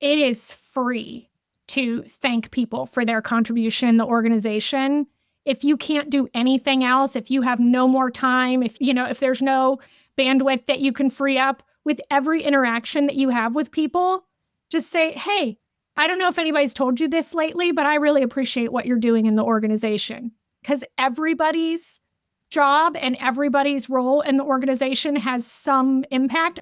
it is free to thank people for their contribution in the organization. If you can't do anything else, if you have no more time, if there's no bandwidth that you can free up with every interaction that you have with people, just say, hey, I don't know if anybody's told you this lately, but I really appreciate what you're doing in the organization. Because everybody's job and everybody's role in the organization has some impact.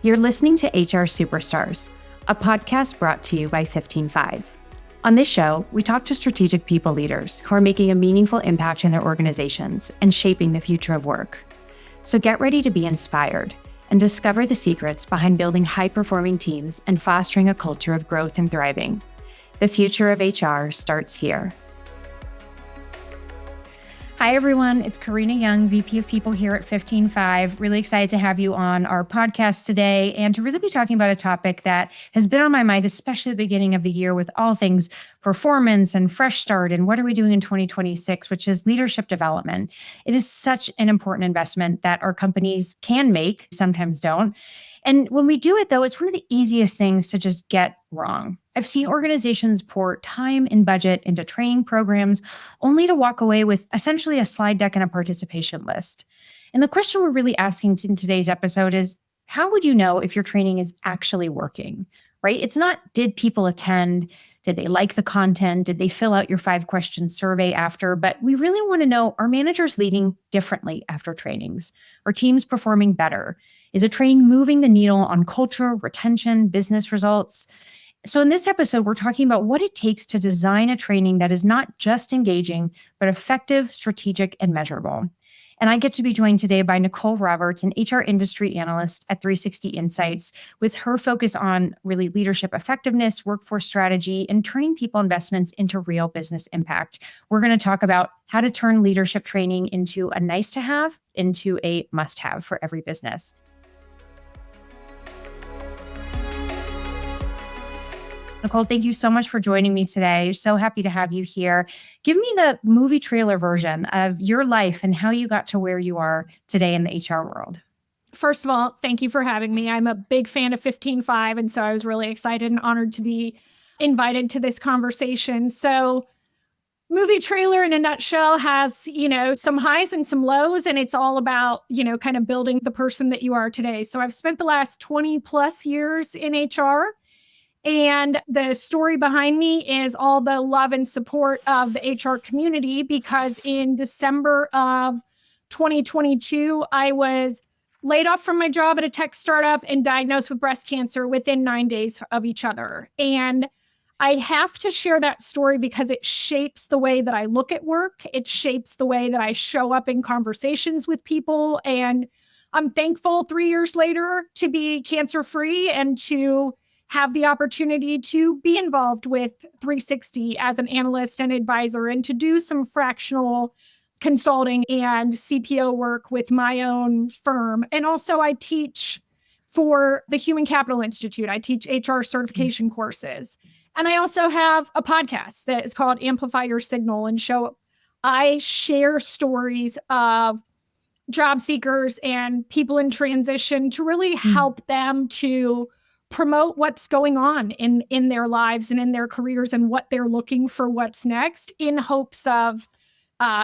You're listening to HR Superstars, a podcast brought to you by 15Fives. On this show, we talk to strategic people leaders who are making a meaningful impact in their organizations and shaping the future of work. So get ready to be inspired and discover the secrets behind building high-performing teams and fostering a culture of growth and thriving. The future of HR starts here. Hi, everyone. It's Karina Young, VP of People here at 15Five. Really excited to have you on our podcast today and to really be talking about a topic that has been on my mind, especially at the beginning of the year with all things performance and fresh start and what are we doing in 2026, which is leadership development. It is such an important investment that our companies can make, sometimes don't. And when we do it, though, it's one of the easiest things to just get wrong. I've seen organizations pour time and budget into training programs only to walk away with essentially a slide deck and a participation list. And the question we're really asking in today's episode is, how would you know if your training is actually working, right? It's not, did people attend? Did they like the content? Did they fill out your 5-question survey after? But we really want to know, are managers leading differently after trainings? Are teams performing better? Is a training moving the needle on culture, retention, business results? So in this episode, we're talking about what it takes to design a training that is not just engaging, but effective, strategic, and measurable. And I get to be joined today by Nicole Roberts, an HR industry analyst at 360 Insights, with her focus on really leadership effectiveness, workforce strategy, and turning people investments into real business impact. We're going to talk about how to turn leadership training into a nice to have, into a must have for every business. Nicole, thank you so much for joining me today. So happy to have you here. Give me the movie trailer version of your life and how you got to where you are today in the HR world. First of all, thank you for having me. I'm a big fan of 15Five, and so I was really excited and honored to be invited to this conversation. So movie trailer in a nutshell has, some highs and some lows, and it's all about, kind of building the person that you are today. So I've spent the last 20 plus years in HR. And the story behind me is all the love and support of the HR community, because in December of 2022, I was laid off from my job at a tech startup and diagnosed with breast cancer within 9 days of each other. And I have to share that story because it shapes the way that I look at work. It shapes the way that I show up in conversations with people. And I'm thankful 3 years later to be cancer-free and to have the opportunity to be involved with 360 as an analyst and advisor and to do some fractional consulting and CPO work with my own firm. And also I teach for the Human Capital Institute. I teach HR certification courses. And I also have a podcast that is called Amplify Your Signal. And I share stories of job seekers and people in transition to really help them to promote what's going on in their lives and in their careers and what they're looking for, what's next, in hopes of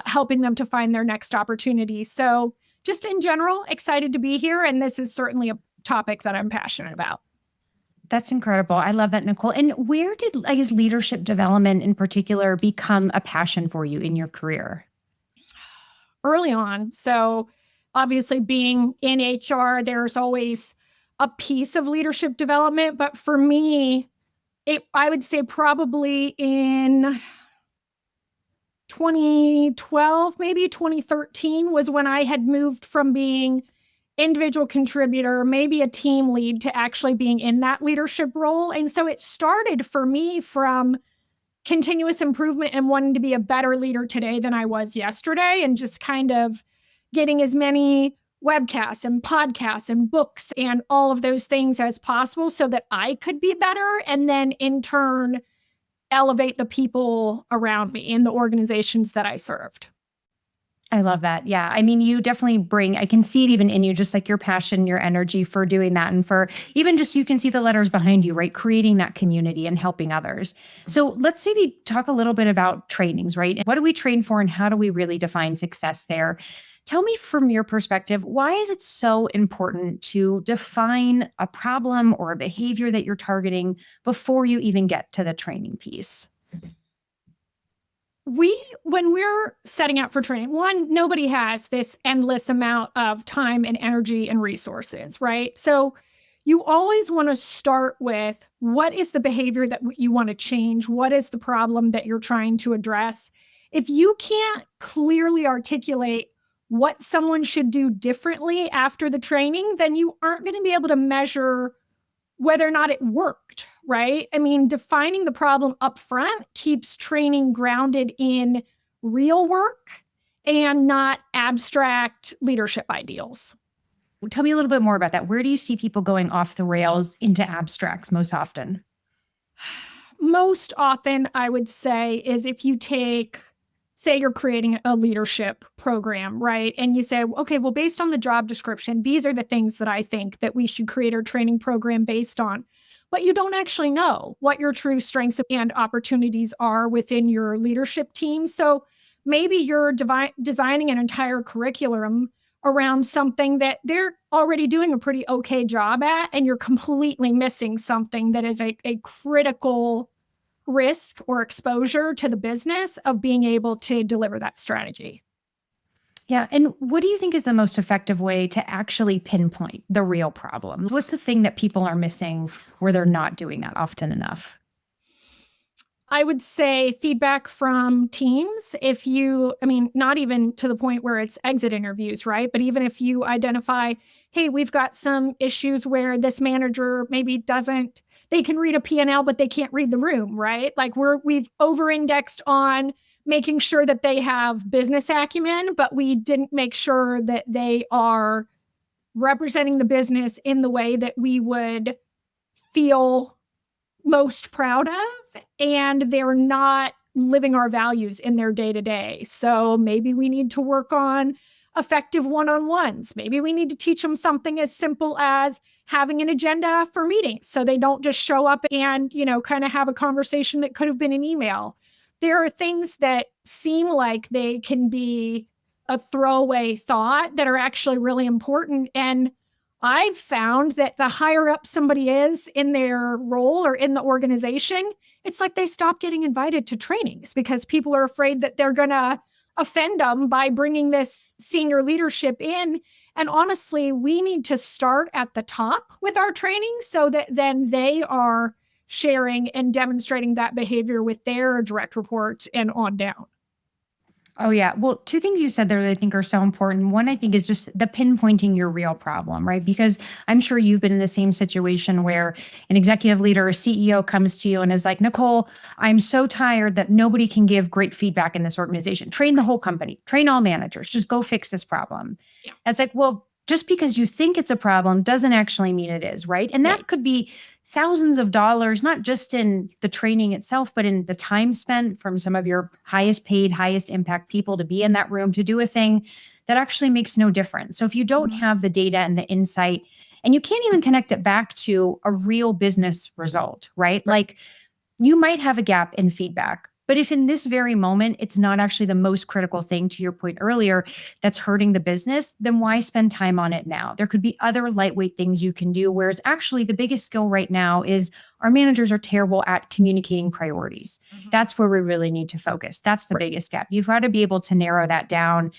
helping them to find their next opportunity. So just in general, excited to be here. And this is certainly a topic that I'm passionate about. That's incredible. I love that, Nicole. And where did, leadership development in particular become a passion for you in your career? Early on. So obviously being in HR, there's always a piece of leadership development. But for me, I would say probably in 2012, maybe 2013 was when I had moved from being individual contributor, maybe a team lead, to actually being in that leadership role. And so it started for me from continuous improvement and wanting to be a better leader today than I was yesterday, and just kind of getting as many webcasts and podcasts and books and all of those things as possible so that I could be better, and then in turn elevate the people around me in the organizations that I served. I love that. Yeah. I mean, you definitely I can see it even in you, just like your passion, your energy for doing that. And for even just, you can see the letters behind you, right? Creating that community and helping others. So let's maybe talk a little bit about trainings, right? What do we train for and how do we really define success there? Tell me from your perspective, why is it so important to define a problem or a behavior that you're targeting before you even get to the training piece? When we're setting out for training, one, nobody has this endless amount of time and energy and resources, right? So you always want to start with what is the behavior that you want to change? What is the problem that you're trying to address? If you can't clearly articulate what someone should do differently after the training, then you aren't going to be able to measure whether or not it worked, right? I mean, defining the problem up front keeps training grounded in real work and not abstract leadership ideals. Tell me a little bit more about that. Where do you see people going off the rails into abstracts most often? Most often, I would say, is if you say you're creating a leadership program, right? And you say, okay, well, based on the job description, these are the things that I think that we should create our training program based on. But you don't actually know what your true strengths and opportunities are within your leadership team. So maybe you're designing an entire curriculum around something that they're already doing a pretty okay job at, and you're completely missing something that is a critical risk or exposure to the business of being able to deliver that strategy. Yeah. And what do you think is the most effective way to actually pinpoint the real problem? What's the thing that people are missing where they're not doing that often enough? I would say feedback from teams. Not even to the point where it's exit interviews, right? But even if you identify, hey, we've got some issues where this manager maybe they can read a P&L, but they can't read the room, right? Like we've over-indexed on making sure that they have business acumen, but we didn't make sure that they are representing the business in the way that we would feel most proud of, and they're not living our values in their day to day. So maybe we need to work on effective one-on-ones. Maybe we need to teach them something as simple as having an agenda for meetings so they don't just show up and, kind of have a conversation that could have been an email. There are things that seem like they can be a throwaway thought that are actually really important. And I've found that the higher up somebody is in their role or in the organization, it's like they stop getting invited to trainings because people are afraid that they're going to offend them by bringing this senior leadership in. And honestly, we need to start at the top with our training so that then they are sharing and demonstrating that behavior with their direct reports and on down. Oh, yeah. Well, two things you said there that I think are so important. One, I think, is just the pinpointing your real problem, right? Because I'm sure you've been in the same situation where an executive leader or CEO comes to you and is like, Nicole, I'm so tired that nobody can give great feedback in this organization. Train the whole company, train all managers, just go fix this problem. Yeah. It's like, well, just because you think it's a problem doesn't actually mean it is, right? And that could be thousands of dollars, not just in the training itself, but in the time spent from some of your highest paid, highest impact people to be in that room to do a thing that actually makes no difference. So if you don't have the data and the insight, and you can't even connect it back to a real business result, right? Like you might have a gap in feedback. But if in this very moment, it's not actually the most critical thing, to your point earlier, that's hurting the business, then why spend time on it now? There could be other lightweight things you can do, whereas actually the biggest skill right now is our managers are terrible at communicating priorities. That's where we really need to focus. That's the biggest gap. You've got to be able to narrow that down.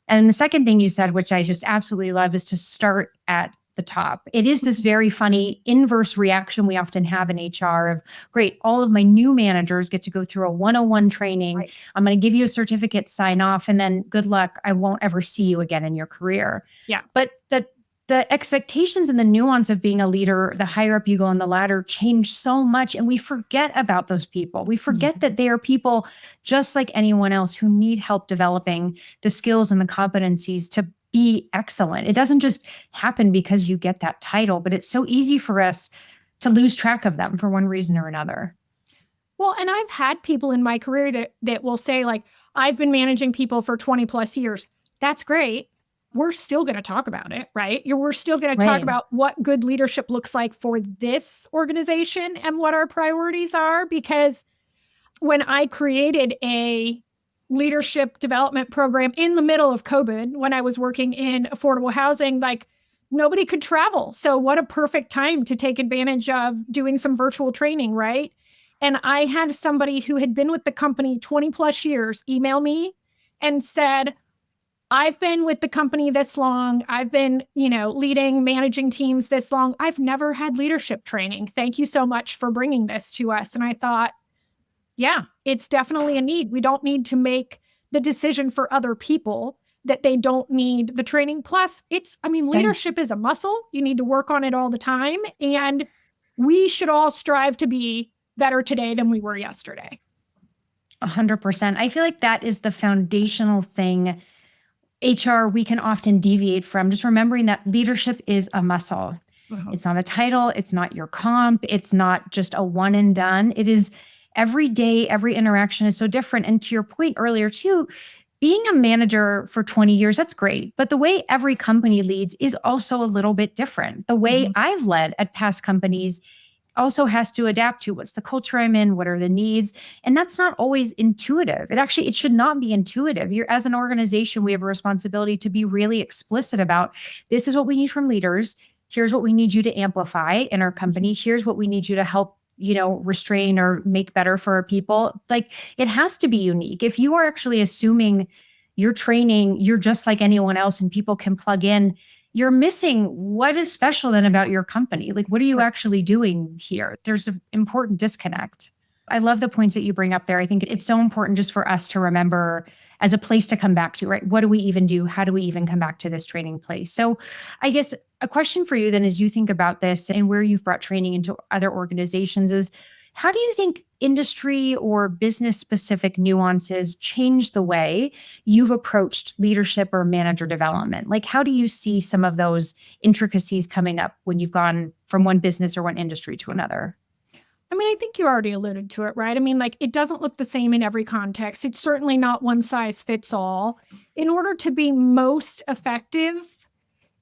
And the second thing you said, which I just absolutely love, is to start at the top. It is this very funny inverse reaction we often have in HR of, great, all of my new managers get to go through a 101 training. Right. I'm going to give you a certificate, sign off, and then good luck. I won't ever see you again in your career. Yeah. But the expectations and the nuance of being a leader, the higher up you go on the ladder, change so much. And we forget about those people. We forget that they are people just like anyone else who need help developing the skills and the competencies to be excellent. It doesn't just happen because you get that title, but it's so easy for us to lose track of them for one reason or another. Well, and I've had people in my career that will say, like, I've been managing people for 20 plus years. that's great. We're still going to talk about it, right? We're still going to talk Right. about what good leadership looks like for this organization and what our priorities are. Because when I created a leadership development program in the middle of COVID, when I was working in affordable housing, like nobody could travel. So, what a perfect time to take advantage of doing some virtual training, right? And I had somebody who had been with the company 20 plus years email me and said, I've been with the company this long. I've been, leading, managing teams this long. I've never had leadership training. Thank you so much for bringing this to us. And I thought, yeah, it's definitely a need. We don't need to make the decision for other people that they don't need the training. Plus, Right. leadership is a muscle. You need to work on it all the time. And we should all strive to be better today than we were yesterday. 100%. I feel like that is the foundational thing HR we can often deviate from, just remembering that leadership is a muscle. Uh-huh. It's not a title. It's not your comp. It's not just a one and done. It is every day, every interaction is so different. And to your point earlier, too, being a manager for 20 years, that's great. But the way every company leads is also a little bit different. The way I've led at past companies also has to adapt to what's the culture I'm in, what are the needs, and that's not always intuitive. It should not be intuitive. You're, as an organization, we have a responsibility to be really explicit about this is what we need from leaders. Here's what we need you to amplify in our company. Here's what we need you to help, restrain or make better for our people. Like, it has to be unique. If you are actually assuming your training, you're just like anyone else and people can plug in, you're missing what is special then about your company. Like, what are you actually doing here? There's an important disconnect. I love the points that you bring up there. I think it's so important just for us to remember as a place to come back to, right? What do we even do? How do we even come back to this training place? So I guess a question for you then, as you think about this and where you've brought training into other organizations, is how do you think industry or business specific nuances change the way you've approached leadership or manager development? Like, how do you see some of those intricacies coming up when you've gone from one business or one industry to another? I think you already alluded to it, right? It doesn't look the same in every context. It's certainly not one size fits all. In order to be most effective,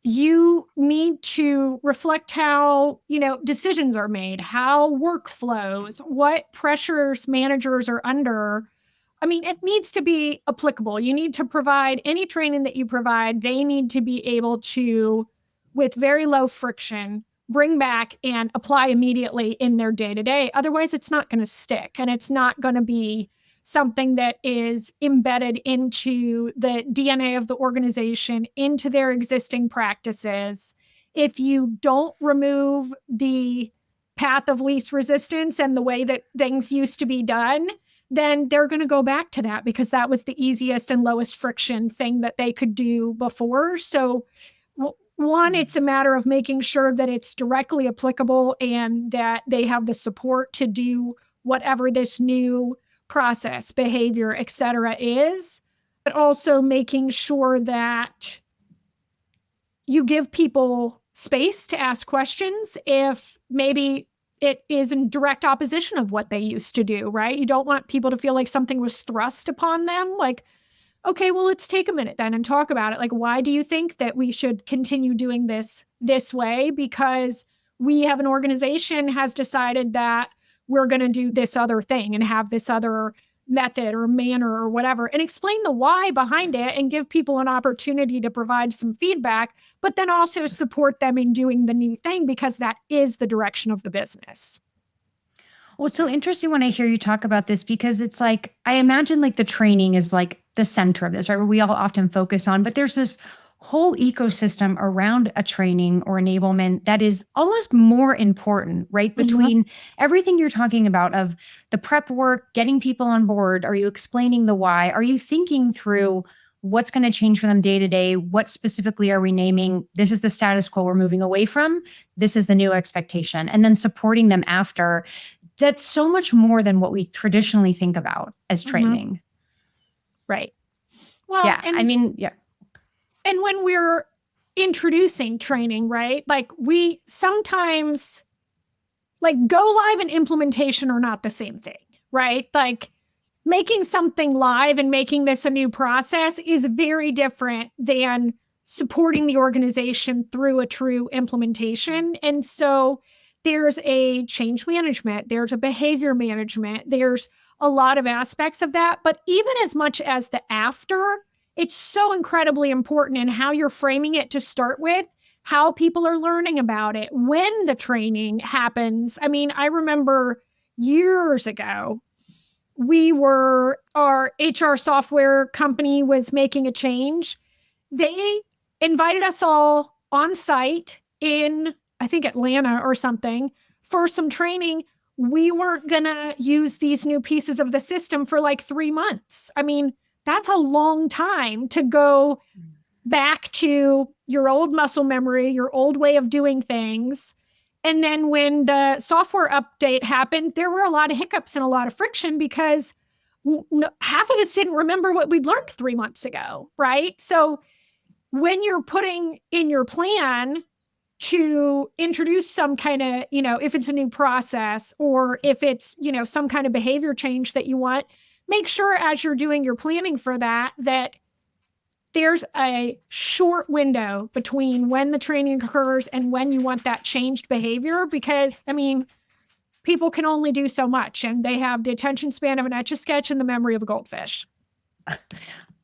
you need to reflect how, decisions are made, how work flows, what pressures managers are under. It needs to be applicable. You need to provide any training that you provide. They need to be able to, with very low friction, bring back and apply immediately in their day to day. Otherwise, it's not going to stick and it's not going to be something that is embedded into the DNA of the organization, into their existing practices. If you don't remove the path of least resistance and the way that things used to be done, then they're going to go back to that because that was the easiest and lowest friction thing that they could do before. So, one, it's a matter of making sure that it's directly applicable and that they have the support to do whatever this new process, behavior, et cetera, is, but also making sure that you give people space to ask questions if maybe it is in direct opposition of what they used to do, right? You don't want people to feel like something was thrust upon them. Like, okay, well, let's take a minute then and talk about it. Like, why do you think that we should continue doing this way? Because we have an organization has decided that we're going to do this other thing and have this other method or manner or whatever, and explain the why behind it and give people an opportunity to provide some feedback, but then also support them in doing the new thing because that is the direction of the business. Well, it's so interesting when I hear you talk about this because it's like, I imagine like the training is like the center of this, right? Where we all often focus on, but there's this whole ecosystem around a training or enablement that is almost more important, right? Between everything you're talking about of the prep work, getting people on board. Are you explaining the why? Are you thinking through what's going to change for them day to day? What specifically are we naming? This is the status quo we're moving away from. This is the new expectation. And then supporting them after. That's so much more than what we traditionally think about as training. Right. Well, yeah. And when we're introducing training, right? Like we sometimes like go live and implementation are not the same thing, right? Like making something live and making this a new process is very different than supporting the organization through a true implementation. And so there's a change management, there's a behavior management, there's a lot of aspects of that. But even as much as the after, it's so incredibly important in how you're framing it to start with, how people are learning about it, when the training happens. I mean, I remember years ago, our HR software company was making a change. They invited us all on site in, I think, Atlanta or something for some training. We weren't going to use these new pieces of the system for like 3 months. I mean, that's a long time to go back to your old muscle memory, your old way of doing things. And then when the software update happened, there were a lot of hiccups and a lot of friction because half of us didn't remember what we'd learned 3 months ago, right? So when you're putting in your plan to introduce some kind of, if it's a new process or if it's, some kind of behavior change that you want, make sure as you're doing your planning for that there's a short window between when the training occurs and when you want that changed behavior, because, I mean, people can only do so much and they have the attention span of an Etch-a-Sketch and the memory of a goldfish.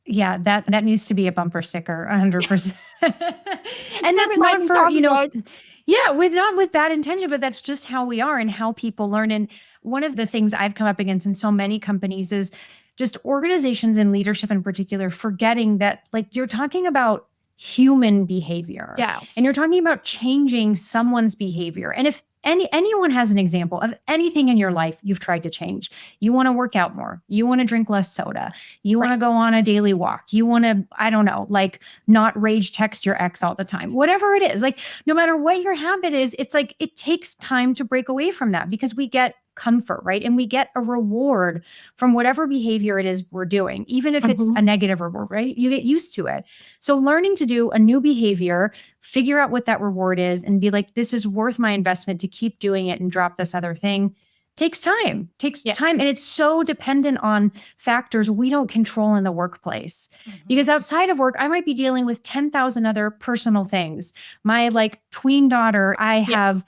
Yeah, that needs to be a bumper sticker, 100%. And that's not for, not with bad intention, but that's just how we are and how people learn. And one of the things I've come up against in so many companies is just organizations and leadership in particular, forgetting that like you're talking about human behavior. Yes. And you're talking about changing someone's behavior. And if anyone has an example of anything in your life you've tried to change, you want to work out more, you want to drink less soda, you want to go on a daily walk, you want to, I don't know, like not rage text your ex all the time, whatever it is, like no matter what your habit is, it's like it takes time to break away from that because we get comfort, right? And we get a reward from whatever behavior it is we're doing, even if it's a negative reward, right? You get used to it. So learning to do a new behavior, figure out what that reward is and be like, this is worth my investment to keep doing it and drop this other thing takes time, time. And it's so dependent on factors we don't control in the workplace. Because outside of work, I might be dealing with 10,000 other personal things. My like tween daughter, I have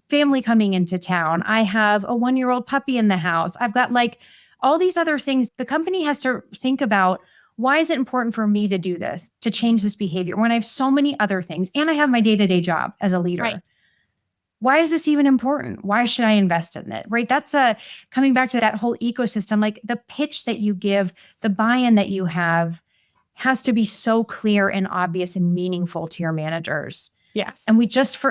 family coming into town. I have a 1-year-old puppy in the house. I've got like all these other things. The company has to think about, why is it important for me to do this, to change this behavior when I have so many other things and I have my day-to-day job as a leader? Right. Why is this even important? Why should I invest in it? Right? That's coming back to that whole ecosystem, like the pitch that you give, the buy-in that you have has to be so clear and obvious and meaningful to your managers. Yes. And we just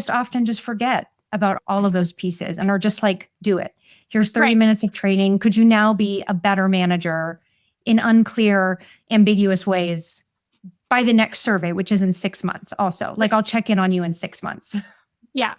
often just forget about all of those pieces and are just like, do it. Here's 30 minutes of training. Could you now be a better manager in unclear, ambiguous ways by the next survey, which is in 6 months also? Like I'll check in on you in 6 months. Yeah.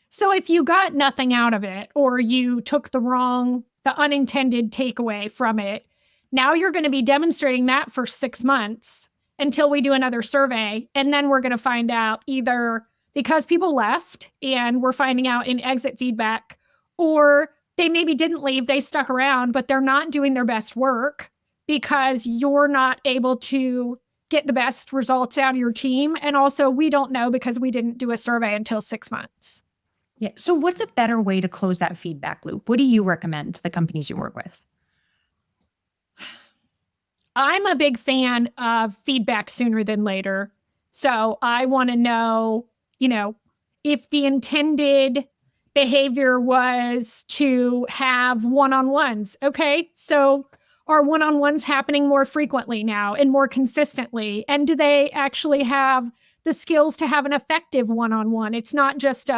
So if you got nothing out of it or you took the unintended takeaway from it, now you're going to be demonstrating that for 6 months until we do another survey. And then we're going to find out either because people left and we're finding out in exit feedback, or they maybe didn't leave, they stuck around, but they're not doing their best work because you're not able to get the best results out of your team. And also we don't know because we didn't do a survey until 6 months. Yeah. So what's a better way to close that feedback loop? What do you recommend to the companies you work with? I'm a big fan of feedback sooner than later. So I want to know, if the intended behavior was to have one-on-ones. Okay, so are one-on-ones happening more frequently now and more consistently? And do they actually have the skills to have an effective one-on-one? It's not just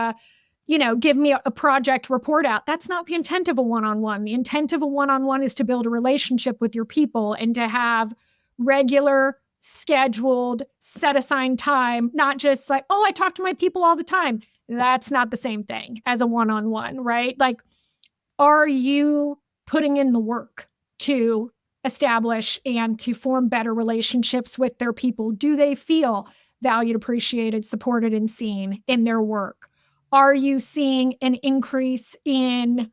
give me a project report out. That's not the intent of a one-on-one. The intent of a one-on-one is to build a relationship with your people and to have regular, scheduled, set aside time, not just like, oh, I talk to my people all the time. That's not the same thing as a one-on-one, right? Like, are you putting in the work to establish and to form better relationships with their people? Do they feel valued, appreciated, supported, and seen in their work? Are you seeing an increase in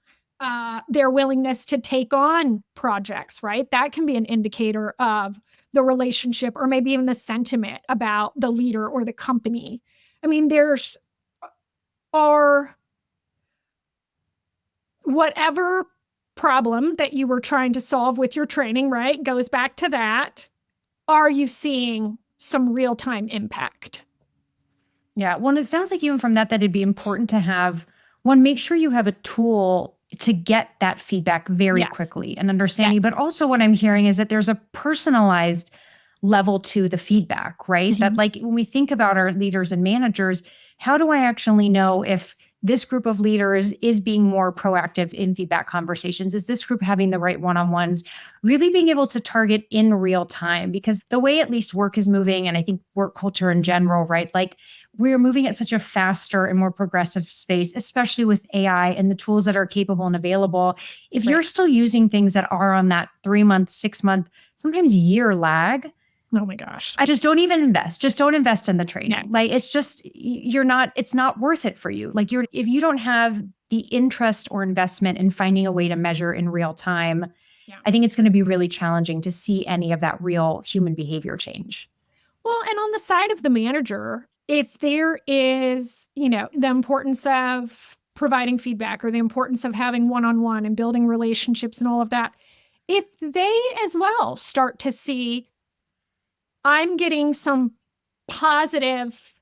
their willingness to take on projects, right? That can be an indicator of the relationship or maybe even the sentiment about the leader or the company. I mean, there's are whatever problem that you were trying to solve with your training, right? Goes back to that. Are you seeing some real-time impact? Yeah. Well, it sounds like even from that it'd be important to have one, make sure you have a tool to get that feedback very quickly and understanding. But also what I'm hearing is that there's a personalized level to the feedback, right? That like when we think about our leaders and managers, how do I actually know if this group of leaders is being more proactive in feedback conversations? Is this group having the right one-on-ones? Really being able to target in real time, because the way at least work is moving, and I think work culture in general, right? Like we're moving at such a faster and more progressive space, especially with AI and the tools that are capable and available. If you're still using things that are on that 3-month, 6-month, sometimes year lag, oh my gosh, I just don't even invest. Just don't invest in the training. No. Like it's just, it's not worth it for you. Like if you don't have the interest or investment in finding a way to measure in real time, I think it's going to be really challenging to see any of that real human behavior change. Well, and on the side of the manager, if there is, the importance of providing feedback or the importance of having one-on-one and building relationships and all of that, if they as well start to see, I'm getting some positive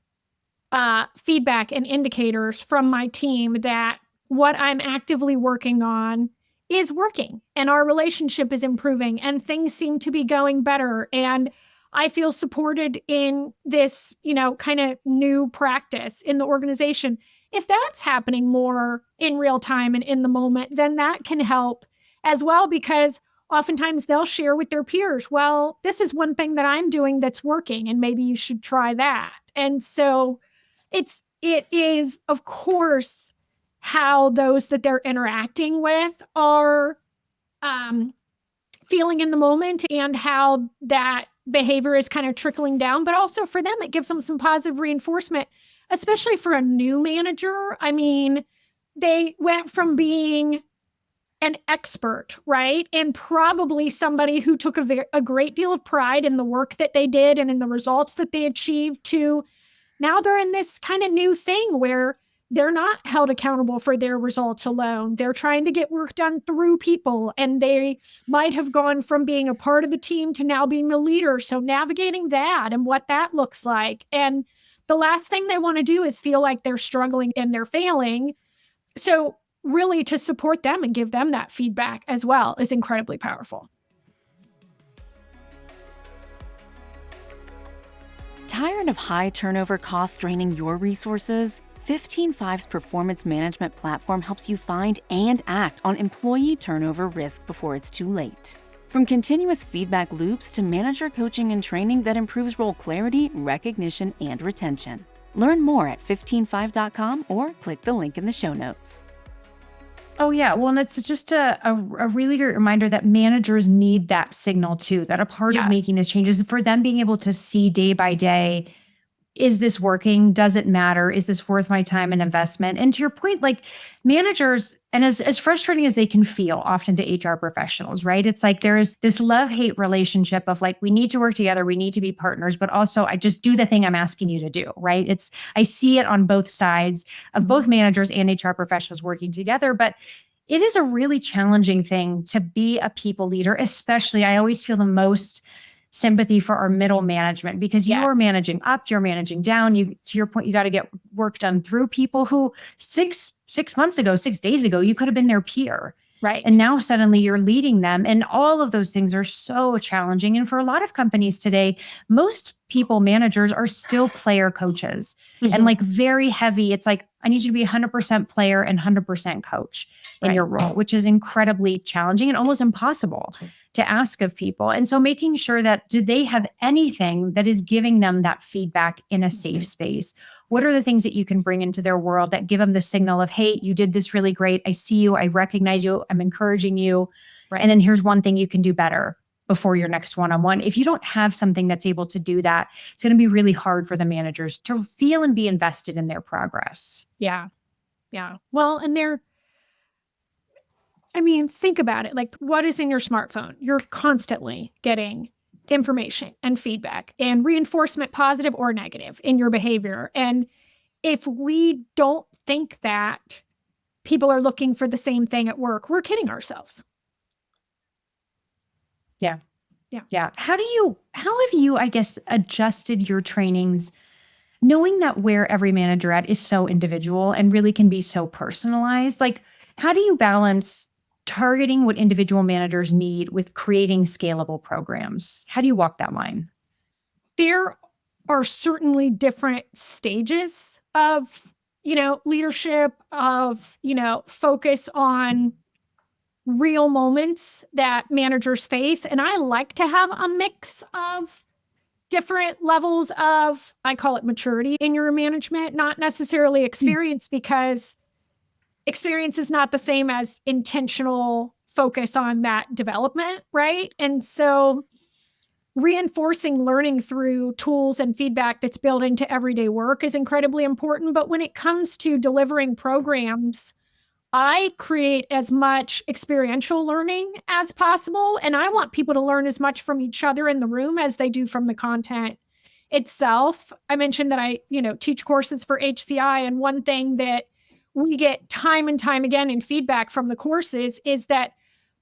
feedback and indicators from my team that what I'm actively working on is working and our relationship is improving and things seem to be going better. And I feel supported in this, kind of new practice in the organization. If that's happening more in real time and in the moment, then that can help as well, because oftentimes they'll share with their peers, well, this is one thing that I'm doing that's working and maybe you should try that. And so it is, of course, how those that they're interacting with are feeling in the moment and how that behavior is kind of trickling down. But also for them, it gives them some positive reinforcement, especially for a new manager. I mean, they went from being an expert, right? And probably somebody who took a great deal of pride in the work that they did and in the results that they achieved, to now they're in this kind of new thing where they're not held accountable for their results alone. They're trying to get work done through people, and they might have gone from being a part of the team to now being the leader. So navigating that and what that looks like. And the last thing they want to do is feel like they're struggling and they're failing. So really to support them and give them that feedback as well is incredibly powerful. Tired of high turnover costs draining your resources? 15.5's performance management platform helps you find and act on employee turnover risk before it's too late. From continuous feedback loops to manager coaching and training that improves role clarity, recognition, and retention. Learn more at 15.5.com or click the link in the show notes. Oh, yeah. Well, and it's just a really great reminder that managers need that signal too, that a part of making this change is for them being able to see day by day, is this working? Does it matter? Is this worth my time and investment? And to your point, like managers, and as frustrating as they can feel often to HR professionals, right? It's like there's this love-hate relationship of like, we need to work together, we need to be partners, but also I just do the thing I'm asking you to do, right? I see it on both sides of both managers and HR professionals working together, but it is a really challenging thing to be a people leader, especially I always feel the most sympathy for our middle management, because you are managing up, you're managing down. To your point, you got to get work done through people who 6 months ago, 6 days ago, you could have been their peer. Right. And now suddenly you're leading them. And all of those things are so challenging. And for a lot of companies today, most people managers are still player coaches and like very heavy. It's like, I need you to be 100% player and 100% coach in your role, which is incredibly challenging and almost impossible to ask of people. And so making sure that, do they have anything that is giving them that feedback in a safe space? What are the things that you can bring into their world that give them the signal of, hey, you did this really great. I see you. I recognize you. I'm encouraging you. And then here's one thing you can do better before your next one-on-one. If you don't have something that's able to do that, it's going to be really hard for the managers to feel and be invested in their progress. Yeah. Yeah. Well, and I mean, think about it. Like, what is in your smartphone? You're constantly getting information and feedback and reinforcement, positive or negative, in your behavior. And if we don't think that people are looking for the same thing at work, we're kidding ourselves. Yeah. Yeah. Yeah. How have you, I guess, adjusted your trainings, knowing that where every manager at is so individual and really can be so personalized? Like, how do you balance targeting what individual managers need with creating scalable programs? How do you walk that line? There are certainly different stages of, leadership, of, focus on real moments that managers face. And I like to have a mix of different levels of, I call it maturity in your management, not necessarily experience, because experience is not the same as intentional focus on that development, right? And so reinforcing learning through tools and feedback that's built into everyday work is incredibly important. But when it comes to delivering programs, I create as much experiential learning as possible. And I want people to learn as much from each other in the room as they do from the content itself. I mentioned that I, teach courses for HCI. And one thing that we get time and time again in feedback from the courses is that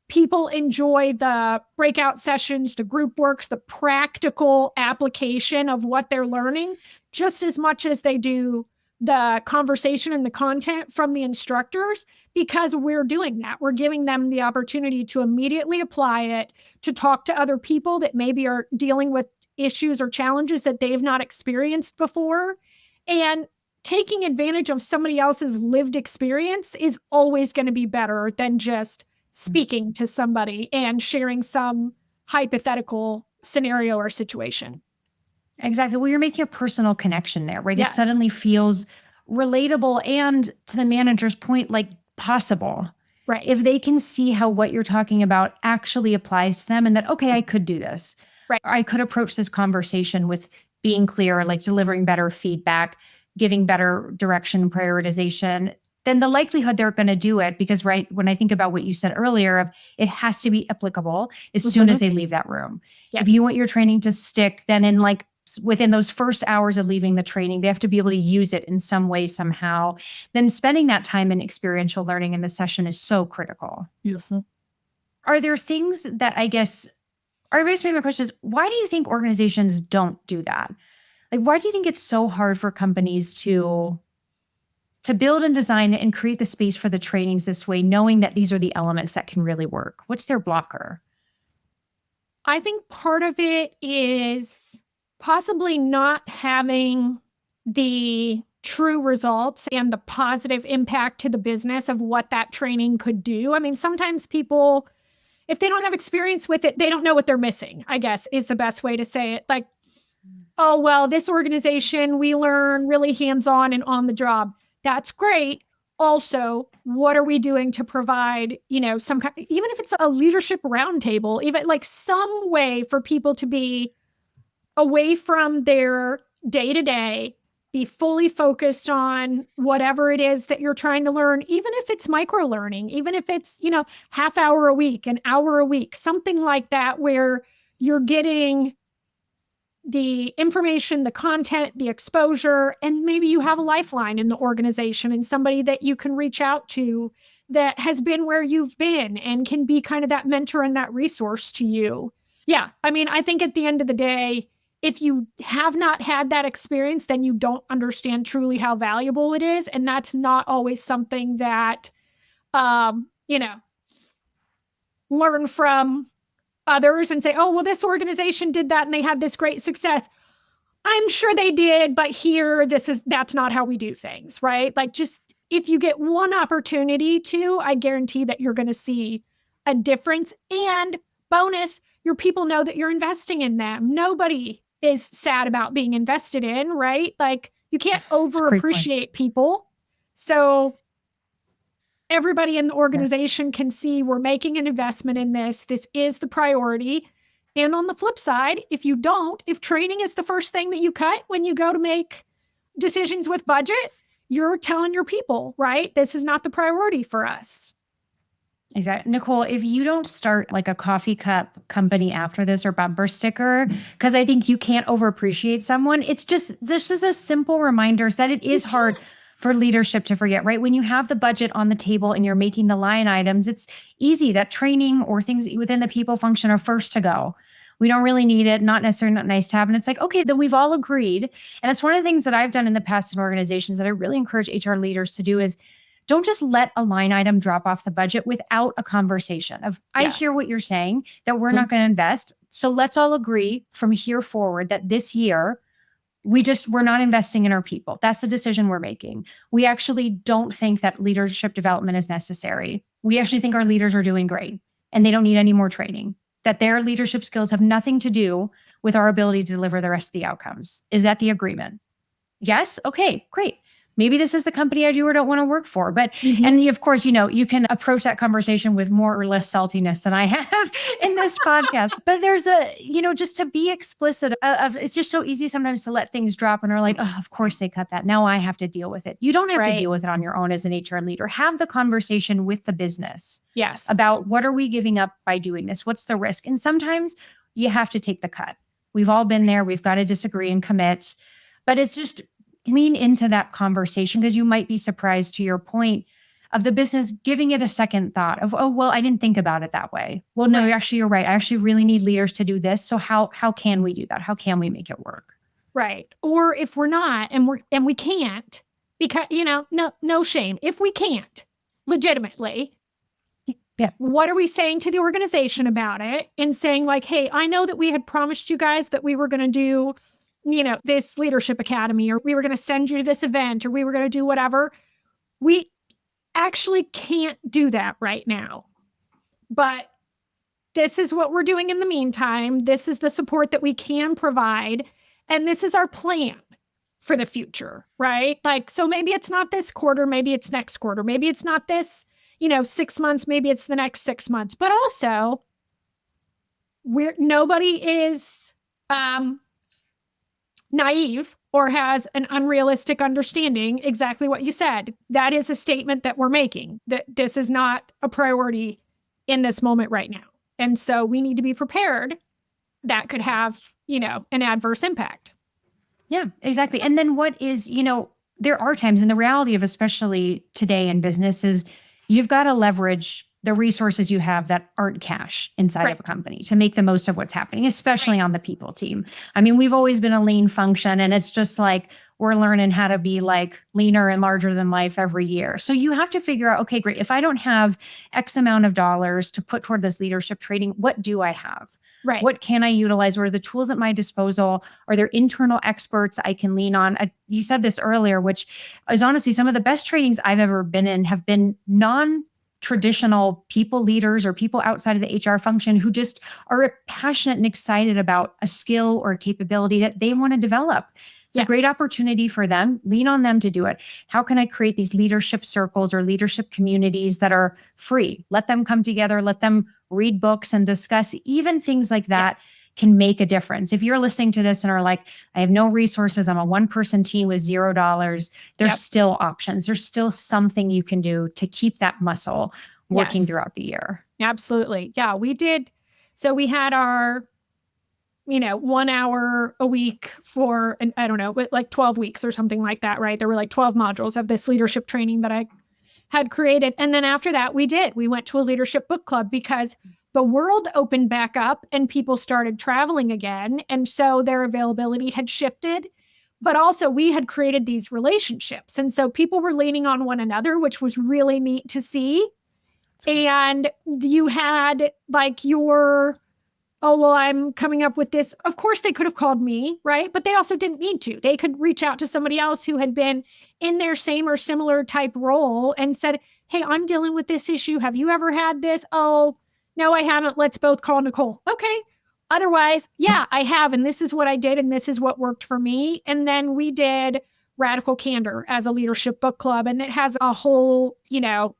people enjoy the breakout sessions, the group works, the practical application of what they're learning just as much as they do the conversation and the content from the instructors, because we're doing that. We're giving them the opportunity to immediately apply it, to talk to other people that maybe are dealing with issues or challenges that they've not experienced before. And taking advantage of somebody else's lived experience is always going to be better than just speaking to somebody and sharing some hypothetical scenario or situation. Exactly. Well, you're making a personal connection there, right? Yes. It suddenly feels relatable and, to the manager's point, like possible. Right. If they can see how what you're talking about actually applies to them, and that, okay, I could do this. Right. I could approach this conversation with being clear, like delivering better feedback, giving better direction, prioritization, then the likelihood they're going to do it, because, right, when I think about what you said earlier, of it has to be applicable as soon as they leave that room. Yes. If you want your training to stick, then within those first hours of leaving the training, they have to be able to use it in some way, somehow. Then spending that time in experiential learning in the session is so critical. Yes. Are there things that, I guess maybe my question is, why do you think organizations don't do that? Like, why do you think it's so hard for companies to build and design and create the space for the trainings this way, knowing that these are the elements that can really work? What's their blocker? I think part of it is possibly not having the true results and the positive impact to the business of what that training could do. I mean, sometimes people, if they don't have experience with it, they don't know what they're missing, I guess is the best way to say it. Like, oh, well, this organization, we learn really hands-on and on the job. That's great. Also, what are we doing to provide, some kind, even if it's a leadership roundtable, even like some way for people to be away from their day-to-day, be fully focused on whatever it is that you're trying to learn, even if it's micro learning, even if it's, half hour a week, an hour a week, something like that, where you're getting the information, the content, the exposure, and maybe you have a lifeline in the organization and somebody that you can reach out to that has been where you've been and can be kind of that mentor and that resource to you. Yeah. I mean, I think at the end of the day, if you have not had that experience, then you don't understand truly how valuable it is. And that's not always something that, learn from others and say, oh, well, this organization did that and they had this great success. I'm sure they did, but here, that's not how we do things, right? Like, just if you get one opportunity to, I guarantee that you're going to see a difference. And bonus, your people know that you're investing in them. Nobody is sad about being invested in, right? Like, you can't overappreciate people. So everybody in the organization can see we're making an investment in this. This is the priority. And on the flip side, if training is the first thing that you cut when you go to make decisions with budget, you're telling your people, right? This is not the priority for us. Exactly. Nicole, if you don't start like a coffee cup company after this or bumper sticker, because I think you can't overappreciate someone, this is a simple reminder that it is hard for leadership to forget, right? When you have the budget on the table and you're making the line items, it's easy that training or things within the people function are first to go. We don't really need it, not necessarily not nice to have. And it's like, okay, then we've all agreed. And it's one of the things that I've done in the past in organizations that I really encourage HR leaders to do is don't just let a line item drop off the budget without a conversation of, I hear what you're saying, that we're not going to invest. So let's all agree from here forward that this year, we're not investing in our people. That's the decision we're making. We actually don't think that leadership development is necessary. We actually think our leaders are doing great and they don't need any more training, that their leadership skills have nothing to do with our ability to deliver the rest of the outcomes. Is that the agreement? Yes? Okay, great. Maybe this is the company I do or don't want to work for. But, and of course, you can approach that conversation with more or less saltiness than I have in this podcast. But there's just to be explicit of, it's just so easy sometimes to let things drop and are like, oh, of course they cut that. Now I have to deal with it. You don't have to deal with it on your own as an HR leader. Have the conversation with the business. Yes. About what are we giving up by doing this? What's the risk? And sometimes you have to take the cut. We've all been there. We've got to disagree and commit. But it's just lean into that conversation because you might be surprised, to your point, of the business giving it a second thought of, oh, well, I didn't think about it that way. Well, no, actually, you're right. I actually really need leaders to do this. So how can we do that? How can we make it work? Right. Or if we're not and we can't, because, no shame. If we can't, legitimately, what are we saying to the organization about it? And saying like, hey, I know that we had promised you guys that we were going to do this leadership academy, or we were going to send you to this event, or we were going to do whatever. We actually can't do that right now. But this is what we're doing in the meantime. This is the support that we can provide. And this is our plan for the future, right? Like, so maybe it's not this quarter, maybe it's next quarter, maybe it's not this, 6 months, maybe it's the next 6 months. But also, nobody is naive or has an unrealistic understanding. Exactly what you said. That is a statement that we're making, that this is not a priority in this moment right now. And so we need to be prepared. That could have, an adverse impact. Yeah, exactly. And then what is, there are times, and the reality of especially today in business is you've got to leverage the resources you have that aren't cash inside of a company to make the most of what's happening, especially on the people team. I mean, we've always been a lean function, and it's just like we're learning how to be like leaner and larger than life every year. So you have to figure out, okay, great. If I don't have X amount of dollars to put toward this leadership training, what do I have? Right. What can I utilize? What are the tools at my disposal? Are there internal experts I can lean on? You said this earlier, which is honestly some of the best trainings I've ever been in have been non-traditional people leaders or people outside of the HR function who just are passionate and excited about a skill or a capability that they want to develop. It's a great opportunity for them. Lean on them to do it. How can I create these leadership circles or leadership communities that are free? Let them come together. Let them read books and discuss. Even things like that can make a difference. If you're listening to this and are like, I have no resources, I'm a one-person team with $0, there's still options. There's still something you can do to keep that muscle working throughout the year. Absolutely. Yeah, we did. So we had our 1 hour a week for, I don't know, but like 12 weeks or something like that, right? There were like 12 modules of this leadership training that I had created. And then after that, we went to a leadership book club because the world opened back up and people started traveling again. And so their availability had shifted, but also we had created these relationships. And so people were leaning on one another, which was really neat to see. And you had like oh, well, I'm coming up with this. Of course, they could have called me, right? But they also didn't need to. They could reach out to somebody else who had been in their same or similar type role and said, hey, I'm dealing with this issue. Have you ever had this? Oh, no, I haven't. Let's both call Nicole. Okay. Otherwise, yeah, I have. And this is what I did. And this is what worked for me. And then we did Radical Candor as a leadership book club. And it has a whole,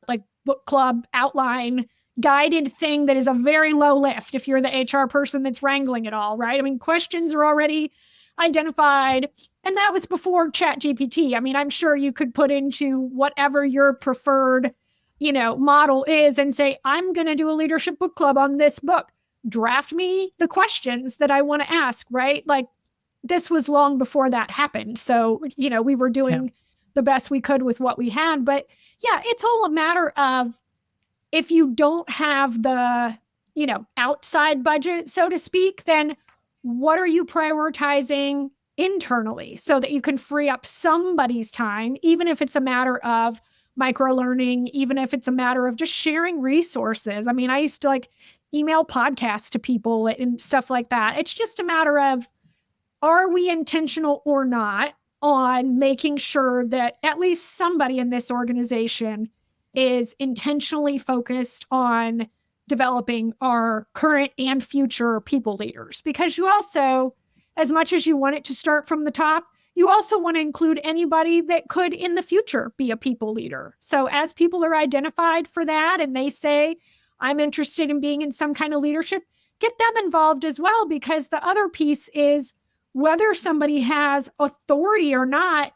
like book club outline guided thing that is a very low lift if you're the HR person that's wrangling it all, right? I mean, questions are already identified. And that was before ChatGPT. I mean, I'm sure you could put into whatever your preferred model is and say, I'm going to do a leadership book club on this book. Draft me the questions that I want to ask, right? Like this was long before that happened. So, we were doing the best we could with what we had. But yeah, it's all a matter of if you don't have the, outside budget, so to speak, then what are you prioritizing internally so that you can free up somebody's time, even if it's a matter of micro learning, even if it's a matter of just sharing resources. I mean, I used to like email podcasts to people and stuff like that. It's just a matter of, are we intentional or not on making sure that at least somebody in this organization is intentionally focused on developing our current and future people leaders? Because you also, as much as you want it to start from the top, you also want to include anybody that could in the future be a people leader. So as people are identified for that and they say, I'm interested in being in some kind of leadership, get them involved as well, because the other piece is whether somebody has authority or not,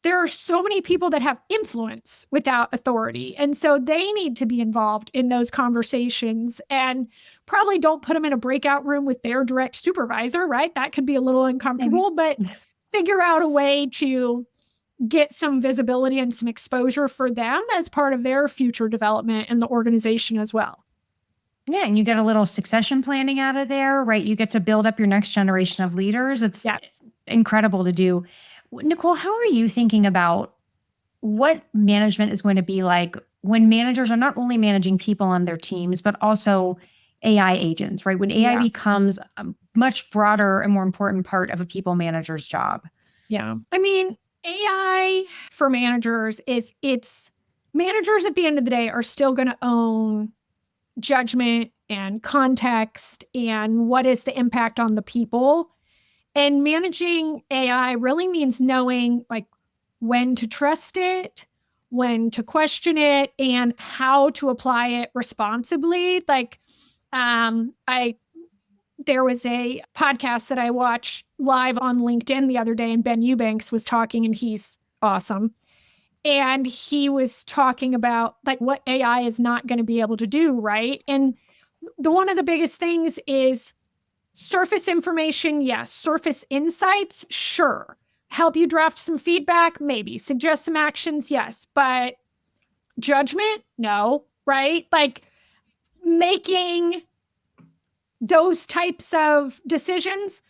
there are so many people that have influence without authority. And so they need to be involved in those conversations, and probably don't put them in a breakout room with their direct supervisor, right? That could be a little uncomfortable, but figure out a way to get some visibility and some exposure for them as part of their future development in the organization as well. Yeah, and you get a little succession planning out of there, right? You get to build up your next generation of leaders. It's incredible to do. Nicole, how are you thinking about what management is going to be like when managers are not only managing people on their teams, but also AI agents, right? When AI becomes a much broader and more important part of a people manager's job. Yeah. I mean, AI for managers it's managers at the end of the day are still going to own judgment and context and what is the impact on the people. And managing AI really means knowing like when to trust it, when to question it, and how to apply it responsibly. Like, there was a podcast that I watched live on LinkedIn the other day, and Ben Eubanks was talking, and he's awesome. And he was talking about like what AI is not going to be able to do, right? And one of the biggest things is surface information, yes. Surface insights, sure. Help you draft some feedback, maybe. Suggest some actions, yes. But judgment, no, right? Like making those types of decisions,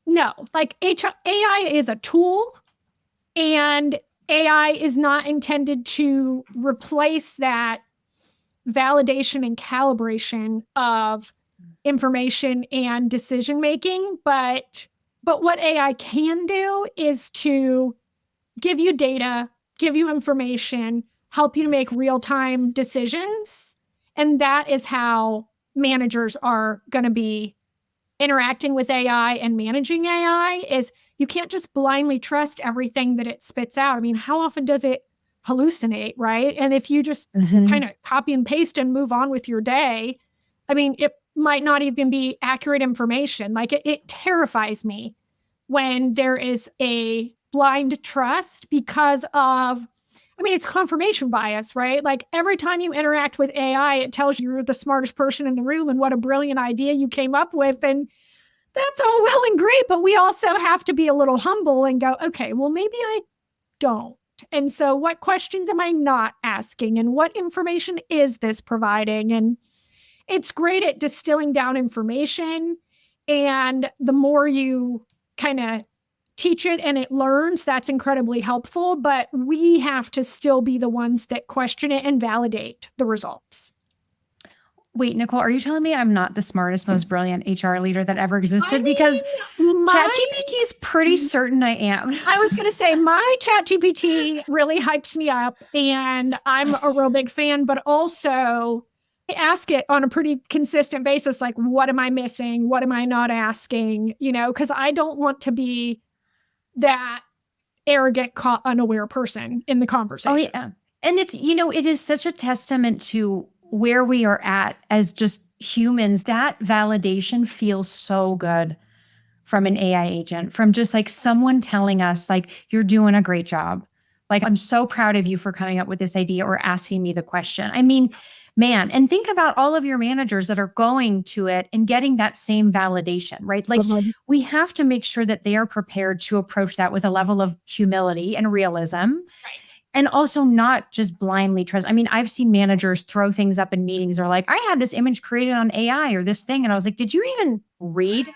no. Like AI is a tool, and AI is not intended to replace that validation and calibration of information and decision making. But what AI can do is to give you data, give you information, help you to make real-time decisions. And that is how managers are going to be interacting with AI and managing AI. Is you can't just blindly trust everything that it spits out. I mean, how often does it hallucinate, right? And if you just kind of copy and paste and move on with your day, I mean, it might not even be accurate information. Like it terrifies me when there is a blind trust because of, I mean, it's confirmation bias, right? Like every time you interact with AI, it tells you you're the smartest person in the room and what a brilliant idea you came up with. And that's all well and great, but we also have to be a little humble and go, okay, well, maybe I don't. And so what questions am I not asking? And what information is this providing? And it's great at distilling down information. And the more you kind of teach it and it learns, that's incredibly helpful. But we have to still be the ones that question it and validate the results. Wait, Nicole, are you telling me I'm not the smartest, most brilliant HR leader that ever existed? Because ChatGPT is pretty certain I am. I was going to say my ChatGPT really hypes me up, and I'm a real big fan, but also I ask it on a pretty consistent basis, like, what am I missing? What am I not asking? Because I don't want to be that arrogant, caught unaware person in the conversation. Oh, yeah. And it's, it is such a testament to where we are at as just humans. That validation feels so good from an AI agent, from just like someone telling us like, you're doing a great job. Like, I'm so proud of you for coming up with this idea or asking me the question. I mean, man, and think about all of your managers that are going to it and getting that same validation, right? Like, we have to make sure that they are prepared to approach that with a level of humility and realism. Right. And also not just blindly trust. I mean, I've seen managers throw things up in meetings or like, I had this image created on AI or this thing. And I was like, did you even read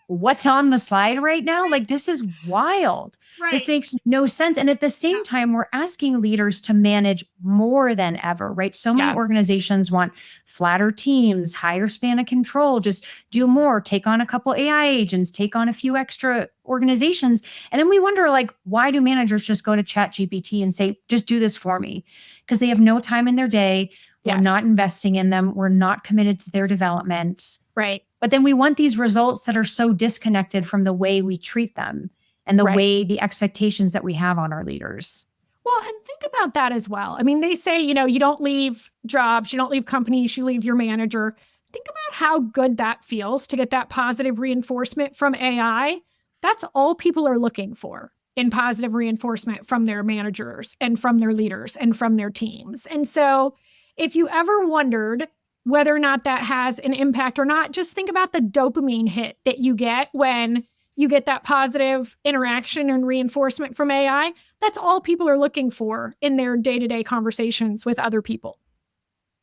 what's on the slide right now? Like, this is wild. Right. This makes no sense. And at the same time, we're asking leaders to manage more than ever, right? So many organizations want flatter teams, higher span of control, just do more, take on a couple AI agents, take on a few extra organizations. And then we wonder, like, why do managers just go to ChatGPT and say, just do this for me? Because they have no time in their day. We're not investing in them. We're not committed to their development. Right. But then we want these results that are so disconnected from the way we treat them and the way, the expectations that we have on our leaders. Well, and think about that as well. I mean, they say, you don't leave jobs, you don't leave companies, you leave your manager. Think about how good that feels to get that positive reinforcement from AI. That's all people are looking for in positive reinforcement from their managers and from their leaders and from their teams. And so if you ever wondered whether or not that has an impact or not, just think about the dopamine hit that you get when you get that positive interaction and reinforcement from AI. That's all people are looking for in their day-to-day conversations with other people.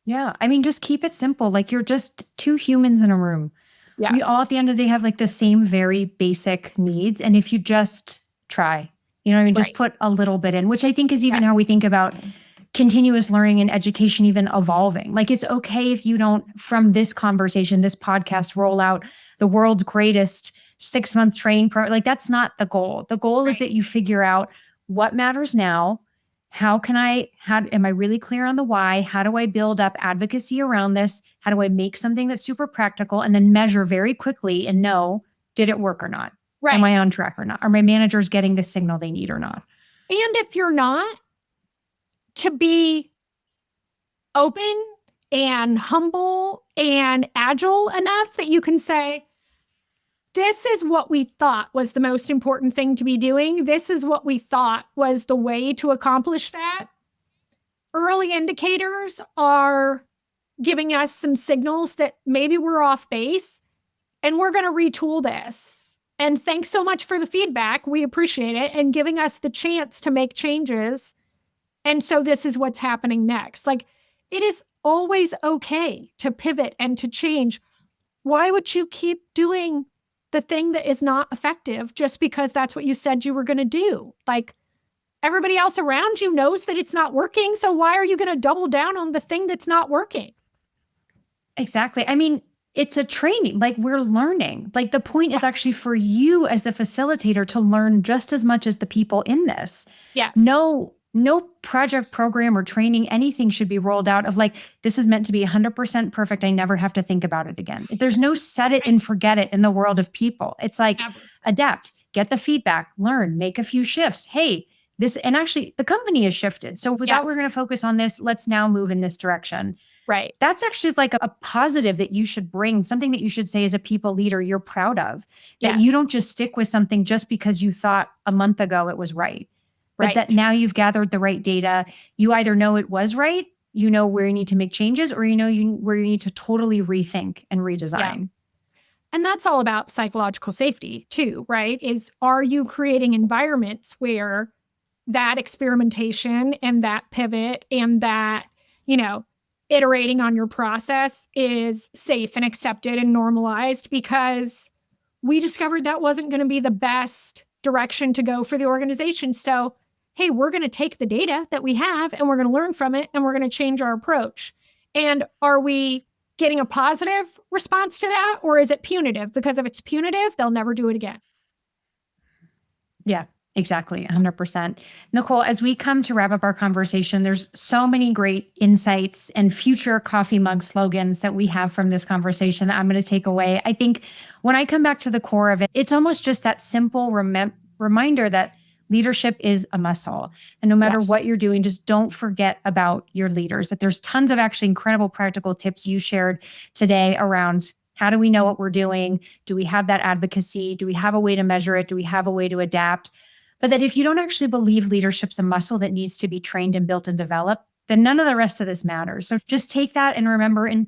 Yeah. I mean, just keep it simple. Like, you're just two humans in a room. Yes. We all at the end of the day have like the same very basic needs. And if you just try, just put a little bit in, which I think is even how we think about continuous learning and education, even evolving. Like, it's okay if you don't, from this conversation, this podcast, roll out the world's greatest 6-month training program. Like, that's not the goal. The goal is that you figure out what matters now. How am I really clear on the why? How do I build up advocacy around this? How do I make something that's super practical and then measure very quickly and know, did it work or not? Right. Am I on track or not? Are my managers getting the signal they need or not? And if you're not, to be open and humble and agile enough that you can say, this is what we thought was the most important thing to be doing. This is what we thought was the way to accomplish that. Early indicators are giving us some signals that maybe we're off base, and we're going to retool this. And thanks so much for the feedback. We appreciate it, and giving us the chance to make changes. And so this is what's happening next. Like, it is always okay to pivot and to change. Why would you keep doing the thing that is not effective just because that's what you said you were going to do? Like, everybody else around you knows that it's not working. So why are you going to double down on the thing that's not working? Exactly. I mean, it's a training. Like, we're learning. Like, the point is actually for you as the facilitator to learn just as much as the people in this. Yes. No project, program, or training, anything should be rolled out of like, this is meant to be 100% perfect. I never have to think about it again. There's no set it and forget it in the world of people. It's like, adapt, get the feedback, learn, make a few shifts. Hey, and actually the company has shifted. So with that, we're going to focus on this. Let's now move in this direction. Right. That's actually like a positive that you should bring, something that you should say as a people leader you're proud of, that you don't just stick with something just because you thought a month ago it was right. But that now you've gathered the right data. You either know it was right, you know where you need to make changes, or you know where you need to totally rethink and redesign. Yeah. And that's all about psychological safety too, right? Are you creating environments where that experimentation and that pivot and that, iterating on your process is safe and accepted and normalized? Because we discovered that wasn't going to be the best direction to go for the organization. So, hey, we're going to take the data that we have and we're going to learn from it and we're going to change our approach. And are we getting a positive response to that, or is it punitive? Because if it's punitive, they'll never do it again. Yeah, exactly. 100%. Nicole, as we come to wrap up our conversation, there's so many great insights and future coffee mug slogans that we have from this conversation that I'm going to take away. I think when I come back to the core of it, it's almost just that simple reminder that leadership is a muscle. And no matter what you're doing, just don't forget about your leaders. That there's tons of actually incredible practical tips you shared today around how do we know what we're doing? Do we have that advocacy? Do we have a way to measure it? Do we have a way to adapt? but that if you don't actually believe leadership's a muscle that needs to be trained and built and developed, then none of the rest of this matters. So just take that and remember and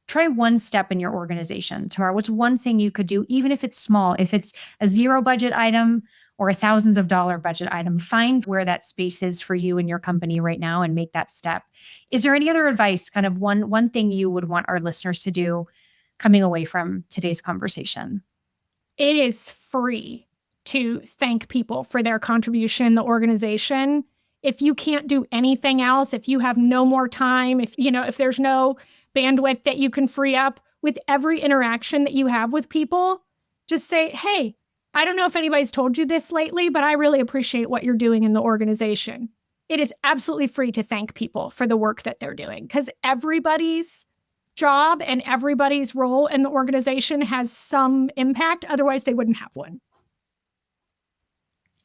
try one step in your organization. Tara, what's one thing you could do, even if it's small, if it's a zero budget item or a thousands of dollar budget item, find where that space is for you and your company right now and make that step. Is there any other advice, kind of one thing you would want our listeners to do coming away from today's conversation? It is free to thank people for their contribution in the organization. If you can't do anything else, if you have no more time, if there's no bandwidth that you can free up, with every interaction that you have with people, just say, hey, I don't know if anybody's told you this lately, but I really appreciate what you're doing in the organization. It is absolutely free to thank people for the work that they're doing, because everybody's job and everybody's role in the organization has some impact. Otherwise, they wouldn't have one.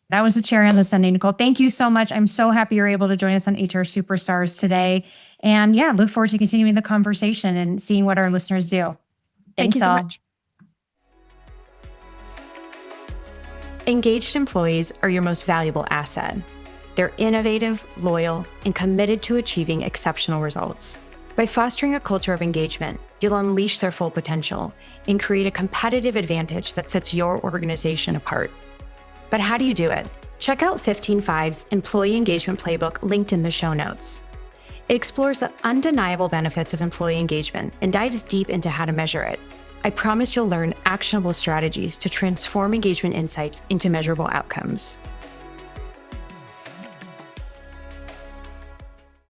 That was the cherry on the sundae, Nicole. Thank you so much. I'm so happy you're able to join us on HR Superstars today. And yeah, look forward to continuing the conversation and seeing what our listeners do. Thank you so all. much. Engaged employees are your most valuable asset. They're innovative, loyal, and committed to achieving exceptional results. By fostering a culture of engagement, you'll unleash their full potential and create a competitive advantage that sets your organization apart. But how do you do it? Check out 15Five's Employee Engagement Playbook linked in the show notes. It explores the undeniable benefits of employee engagement and dives deep into how to measure it. I promise you'll learn actionable strategies to transform engagement insights into measurable outcomes.